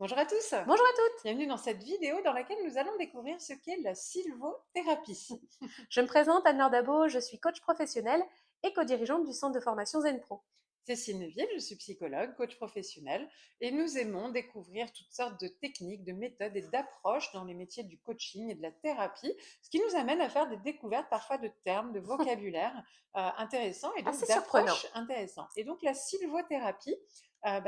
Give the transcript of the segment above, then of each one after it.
Bonjour à tous, Bonjour à toutes, bienvenue dans cette vidéo dans laquelle nous allons découvrir ce qu'est la sylvothérapie. je me présente Anne-Laure Dabo, je suis coach professionnelle et co-dirigeante du centre de formation Zen Pro. Cécile Neville, je suis psychologue, coach professionnel et nous aimons découvrir toutes sortes de techniques, de méthodes et d'approches dans les métiers du coaching et de la thérapie, ce qui nous amène à faire des découvertes parfois de termes, de vocabulaire intéressants et donc Assez surprenant. d'approches intéressantes. Et donc la sylvothérapie,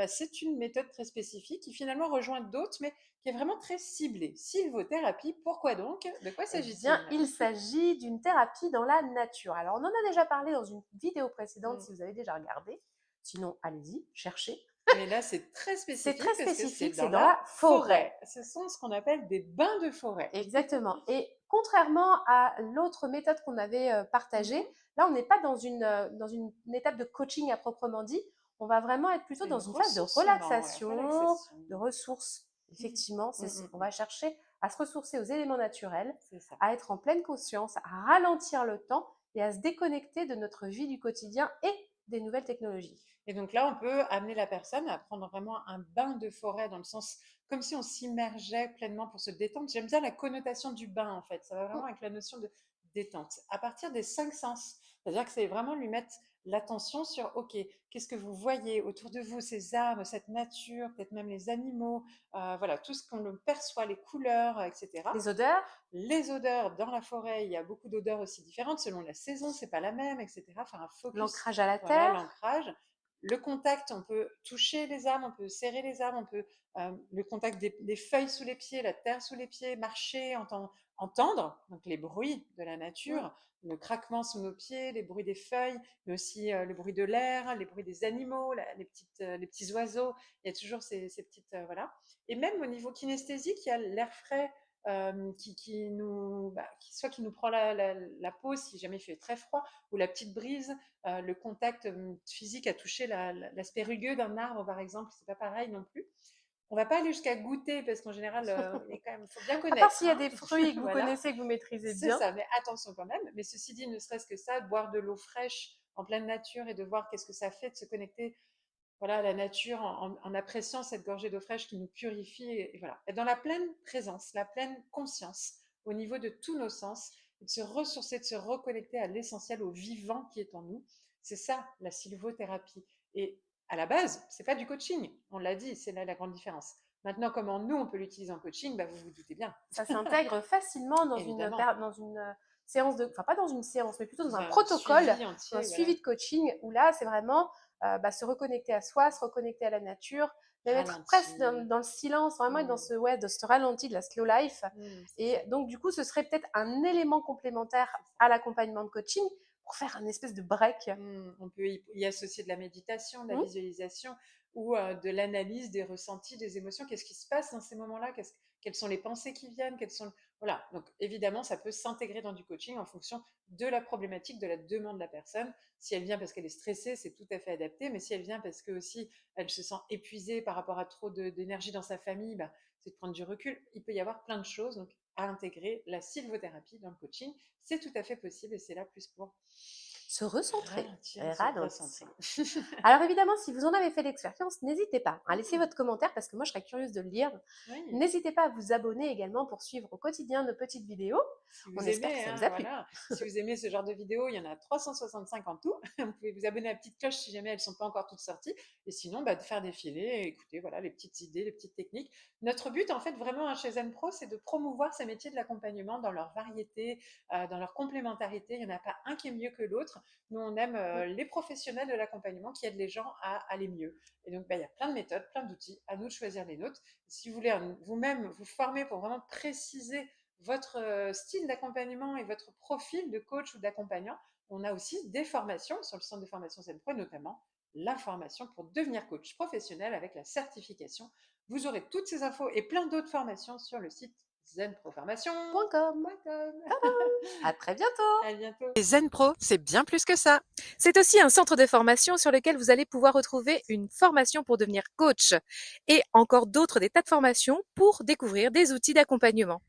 c'est une méthode très spécifique qui finalement rejoint d'autres, mais qui est vraiment très ciblée. Sylvothérapie, pourquoi donc? De quoi Eh bien, s'agit-il? il s'agit d'une thérapie dans la nature. Alors, on en a déjà parlé dans une vidéo précédente Mm. si vous avez déjà regardé. Sinon, allez-y, cherchez. Mais là, c'est très C'est spécifique très parce que c'est spécifique, c'est dans dans la la forêt. forêt. Ce sont ce qu'on appelle des bains de forêt. Exactement. Et contrairement à l'autre méthode qu'on avait Mhm. partagée, là, on n'est pas dans une étape de coaching à proprement dit. On va vraiment être plutôt C'est dans le une phase de ressourcement, ouais, relaxation, relaxation. de ressources. Mm. Effectivement, Mm, on mm. va chercher à se ressourcer aux éléments naturels, C'est ça. à être en pleine conscience, à ralentir le temps et à se déconnecter de notre vie du quotidien et des nouvelles technologies. Et donc là, on peut amener la personne à prendre vraiment un bain de forêt dans le sens comme si on s'immergeait pleinement pour se détendre. J'aime bien la connotation du bain en fait. Ça va vraiment avec la notion de détente. À partir des cinq sens, c'est-à-dire que c'est vraiment lui mettre l'attention sur OK, qu'est-ce que vous voyez autour de vous, ces arbres, cette nature, peut-être même les animaux, voilà, tout ce qu'on le perçoit, les couleurs, etc. Les odeurs, Les odeurs dans la forêt, il y a beaucoup d'odeurs aussi différentes selon la saison, c'est pas la même, etc. Faire un focus, l'ancrage à la voilà, terre, l'ancrage. Le contact, on peut toucher les arbres, on peut serrer les arbres, on peut le contact des feuilles sous les pieds, la terre sous les pieds, marcher, entendre donc les bruits de la nature, le craquement sous nos pieds, les bruits des feuilles, mais aussi le bruit de l'air, les bruits des animaux, les petits oiseaux. Il y a toujours ces petites voilà. Et même au niveau kinesthésique, il y a l'air frais soit qui nous prend la peau si jamais il fait très froid, ou la petite brise, le contact physique à toucher l'aspect rugueux d'un arbre par exemple, c'est pas pareil non plus. On va pas aller jusqu'à goûter parce qu'en général, il faut bien à part connaître, s'il y a hein. des fruits que vous Voilà, connaissez, que vous maîtrisez c'est bien. ça, mais attention quand même. Mais ceci dit, ne serait-ce que ça, boire de l'eau fraîche en pleine nature et de voir qu'est-ce que ça fait de se connecter voilà, la nature en appréciant cette gorgée d'eau fraîche qui nous purifie et voilà. Être dans la pleine présence, la pleine conscience au niveau de tous nos sens, et de se ressourcer, de se reconnecter à l'essentiel, au vivant qui est en nous. C'est ça la sylvothérapie. Et à la base, c'est pas du coaching, on l'a dit, c'est là la grande différence. Maintenant, comment nous on peut l'utiliser en coaching, bah, vous vous doutez bien, Ça s'intègre facilement évidemment. dans une séance de, enfin pas dans une séance, mais plutôt dans Dans un un protocole, suivi dans un entier, voilà, suivi de coaching où là, c'est vraiment se reconnecter à soi, se reconnecter à la nature, même être presque ralentir. dans le silence, vraiment être Mm, dans ce ralenti de la slow life. c'est Et ça, donc, du coup, ce serait peut-être un élément complémentaire c'est ça. à l'accompagnement de coaching pour faire un espèce de break. On peut y associer de la méditation, de la Hmm. visualisation ou de l'analyse des ressentis, des émotions. Qu'est-ce qui se passe dans ces moments-là? Quelles sont les pensées qui viennent? Voilà. Donc, évidemment, ça peut s'intégrer dans du coaching en fonction de la problématique, de la demande de la personne. Si elle vient parce qu'elle est stressée, c'est tout à fait adapté. Mais si elle vient parce que aussi elle se sent épuisée par rapport à trop d'énergie dans sa famille, bah, c'est de prendre du recul. Il peut y avoir plein de choses. Donc, à intégrer la sylvothérapie dans le coaching, c'est tout à fait possible et c'est là plus pour Se recentrer, ralentir et se ralentir. recentrer. Alors évidemment, si vous en avez fait l'expérience, n'hésitez pas à laisser votre commentaire parce que moi je serais curieuse de le lire. Oui, N'hésitez pas à vous abonner également pour suivre au quotidien nos petites vidéos. si On vous espère que aimez, ça vous hein, a plu. voilà. Si vous aimez ce genre de vidéos, il y en a 365 en tout. Vous pouvez vous abonner à la petite cloche si jamais elles ne sont pas encore toutes sorties. Et sinon, bah, de faire défiler et écouter voilà, les petites idées, les petites techniques. Notre but, en fait, vraiment hein, chez Zen Pro, c'est de promouvoir ces métiers de l'accompagnement dans leur variété, dans leur complémentarité. Il n'y en a pas un qui est mieux que l'autre. Nous, on aime les professionnels de l'accompagnement qui aident les gens à aller mieux. Et donc, bah, il y a plein de méthodes, plein d'outils. À nous de choisir les nôtres. Si vous voulez vous-même vous former pour vraiment préciser votre style d'accompagnement et votre profil de coach ou d'accompagnant, on a aussi des formations sur le centre de formation ZenPro, notamment la formation pour devenir coach professionnel avec la certification. Vous aurez toutes ces infos et plein d'autres formations sur le site .com. zenproformation.com. À très bientôt. À bientôt. Et ZenPro, c'est bien plus que ça. C'est aussi un centre de formation sur lequel vous allez pouvoir retrouver une formation pour devenir coach et encore d'autres des tas de formations pour découvrir des outils d'accompagnement.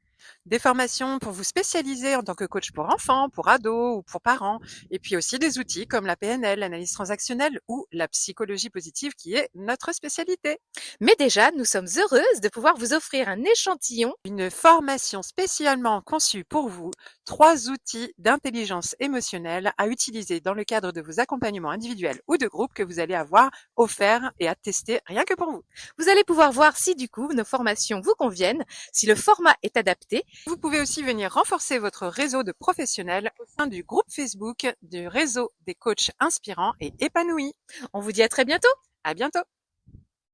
Des formations pour vous spécialiser en tant que coach pour enfants, pour ados ou pour parents. Et puis aussi des outils comme la PNL, l'analyse transactionnelle ou la psychologie positive qui est notre spécialité. Mais déjà, nous sommes heureuses de pouvoir vous offrir un échantillon. Une formation spécialement conçue pour vous, 3 outils d'intelligence émotionnelle à utiliser dans le cadre de vos accompagnements individuels ou de groupe que vous allez avoir offerts et à tester rien que pour vous. Vous allez pouvoir voir si du coup nos formations vous conviennent, si le format est adapté. Vous pouvez aussi venir renforcer votre réseau de professionnels au sein du groupe Facebook du réseau des coachs inspirants et épanouis. On vous dit à très bientôt. À bientôt!